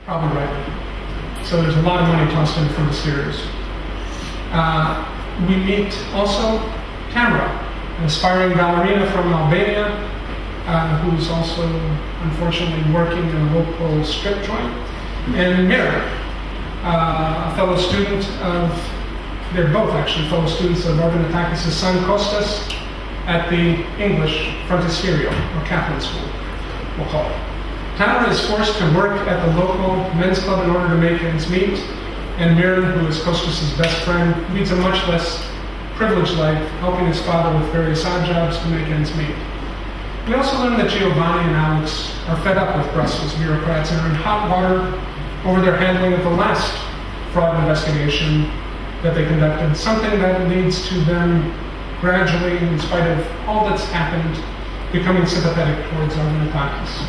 Probably right. So there's a lot of money tossed in for the steers. We meet also Tamara, an aspiring ballerina from Albania, who's also unfortunately working in a local strip joint, and Mira, a fellow student of, they're both actually fellow students of Arvinatakis' son Kostas at the English Frontisterio, or Kaplan School, we'll call it. Tamara is forced to work at the local men's club in order to make ends meet, and Miran, who is Kostas' best friend, leads a much less privileged life, helping his father with various odd jobs to make ends meet. We also learn that Giovanni and Alex are fed up with Brussels bureaucrats and are in hot water over their handling of the last fraud investigation that they conducted, something that leads to them gradually, in spite of all that's happened, becoming sympathetic towards Arvinatakis.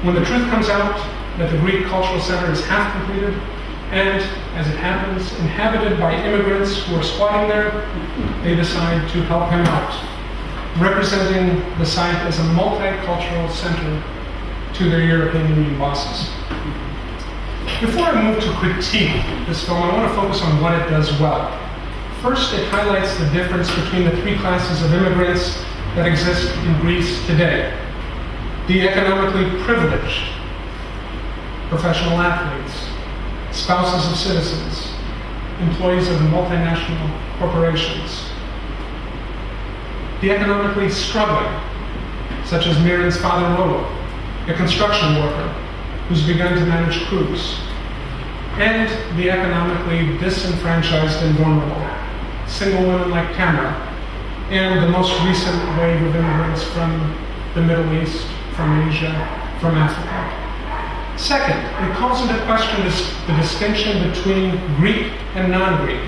When the truth comes out that the Greek Cultural Center is half completed, and, as it happens, inhabited by immigrants who are squatting there, they decide to help him out, representing the site as a multicultural center to their European Union bosses. Before I move to critique this film, I want to focus on what it does well. First, it highlights the difference between the three classes of immigrants that exist in Greece today. The economically privileged, professional athletes, spouses of citizens, employees of multinational corporations. The economically struggling, such as Miran's father Lolo, a construction worker who's begun to manage crews. And the economically disenfranchised and vulnerable, single women like Tamara, and the most recent wave of immigrants from the Middle East, from Asia, from Africa. Second, it calls into question the distinction between Greek and non-Greek,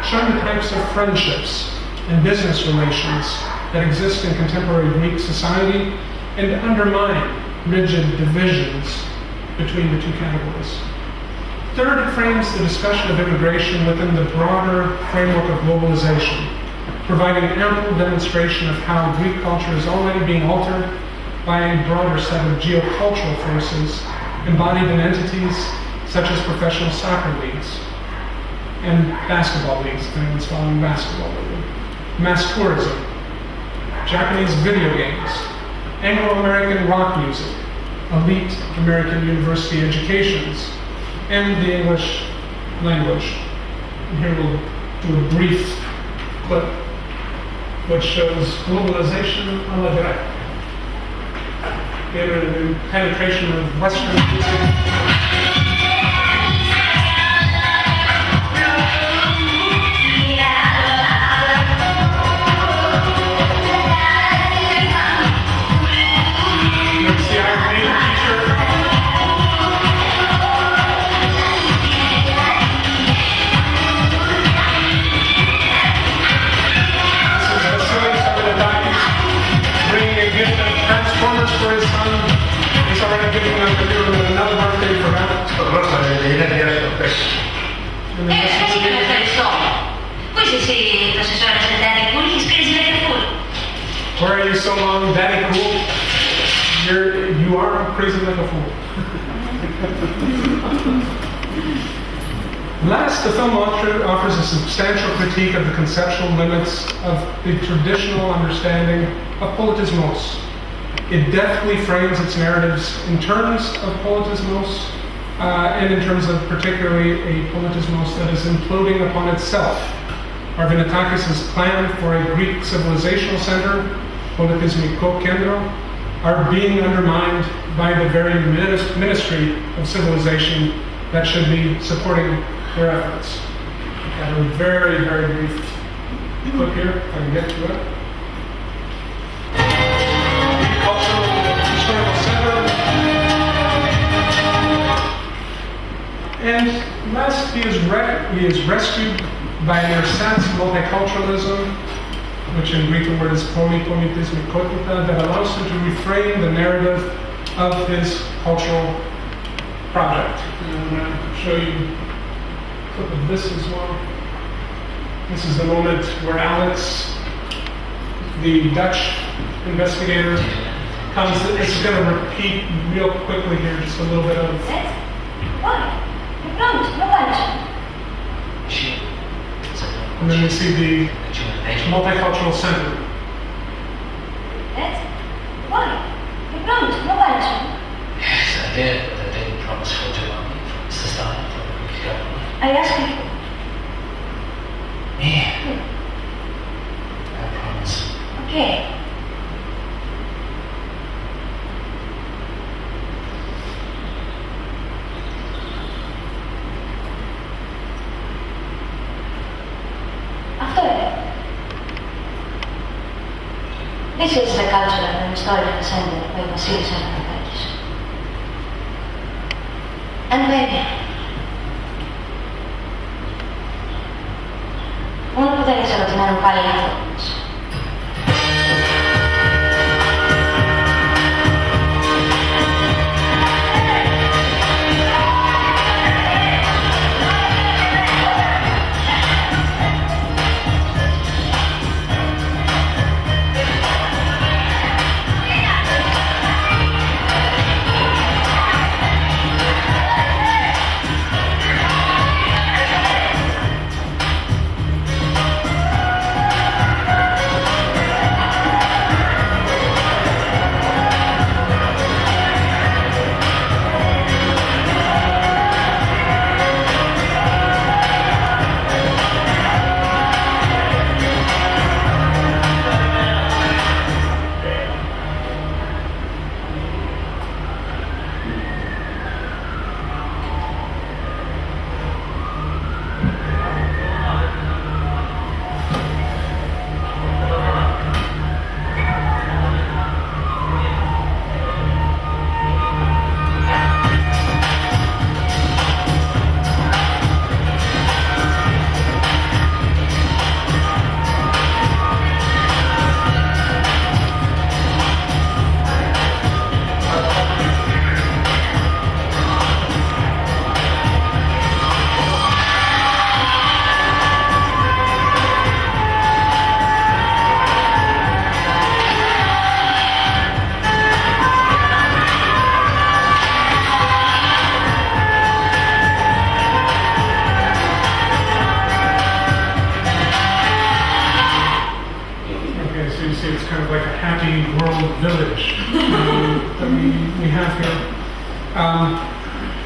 showing the types of friendships and business relations that exist in contemporary Greek society and undermine rigid divisions between the two categories. Third, it frames the discussion of immigration within the broader framework of globalization, providing ample demonstration of how Greek culture is already being altered by a broader set of geocultural forces embodied in entities such as professional soccer leagues and basketball leagues, if anyone's following basketball lately, mass tourism, Japanese video games, Anglo-American rock music, elite American university educations, and the English language. And here we'll do a brief clip which shows globalization a la grecque. The penetration of Western music. For his son, he's already giving him another birthday for that. Where are you so long, Daddy Cool? You are crazy like a fool. Last, the film offers a substantial critique of the conceptual limits of the traditional understanding of politismos. It deftly frames its narratives in terms of politismos, and in terms of particularly a politismos that is imploding upon itself. Arvinatakis' plan for a Greek civilizational center, Politismiko Kendro, are being undermined by the very Ministry of Civilization that should be supporting their efforts. I have a very, very brief clip here, if I can get to it. And last, he is rescued by an ersatz multiculturalism, which in Greek the word is politismikotita, that allows him to reframe the narrative of his cultural project. And I'm going to show you a clip of this as well. This is the moment where Alex, the Dutch investigator, comes. It's going to repeat real quickly here, just a little bit of then we see the multicultural center. Yes? Why? You promised, no punishment. Yes, I did, but I didn't promise for too long. It's the style of the government. I asked you. Me? I promise. Okay. After that, this is the cultural and historical center by Vasilis Anthropakis. And baby, μόνο που δεν ήξερα ότι μένουν πάλι οι άνθρωποι μας.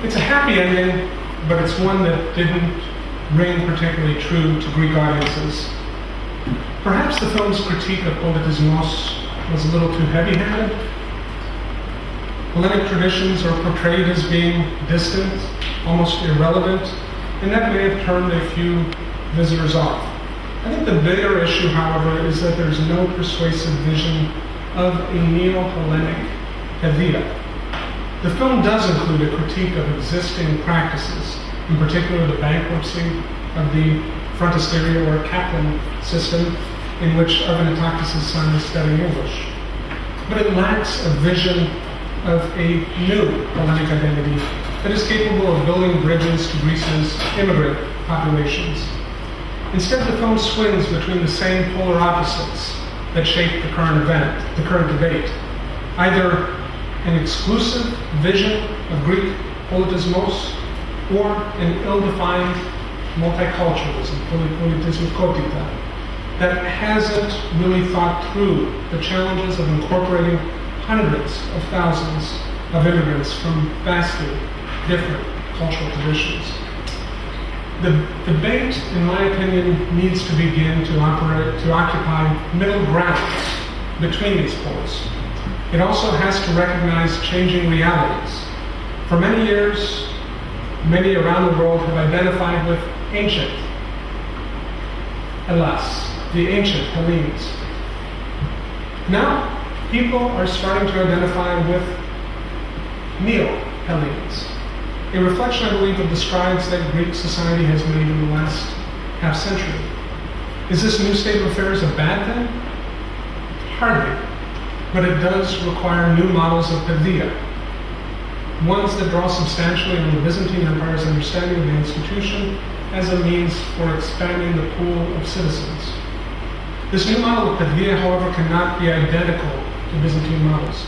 It's a happy ending, but it's one that didn't ring particularly true to Greek audiences. Perhaps the film's critique of politismos was a little too heavy-handed. Hellenic traditions are portrayed as being distant, almost irrelevant, and that may have turned a few visitors off. I think the bigger issue, however, is that there's no persuasive vision of a neo-Hellenic Evita. The film does include a critique of existing practices, in particular the bankruptcy of the frontisteria or Kaplan system in which Arvanitakis' son is studying English. But it lacks a vision of a new Hellenic identity that is capable of building bridges to Greece's immigrant populations. Instead, the film swings between the same polar opposites that shape the current debate. Either an exclusive vision of Greek politismos or an ill-defined multiculturalism, politismikotita, that hasn't really thought through the challenges of incorporating hundreds of thousands of immigrants from vastly different cultural traditions. The debate, in my opinion, needs to begin to occupy middle grounds between these poles. It also has to recognize changing realities. For many years, many around the world have identified with ancient Hellas, the ancient Hellenes. Now, people are starting to identify with neo-Hellenes, a reflection, I believe, of the strides that Greek society has made in the last half-century. Is this new state of affairs a bad thing? Hardly. But it does require new models of paideia, ones that draw substantially on the Byzantine Empire's understanding of the institution as a means for expanding the pool of citizens. This new model of paideia, however, cannot be identical to Byzantine models.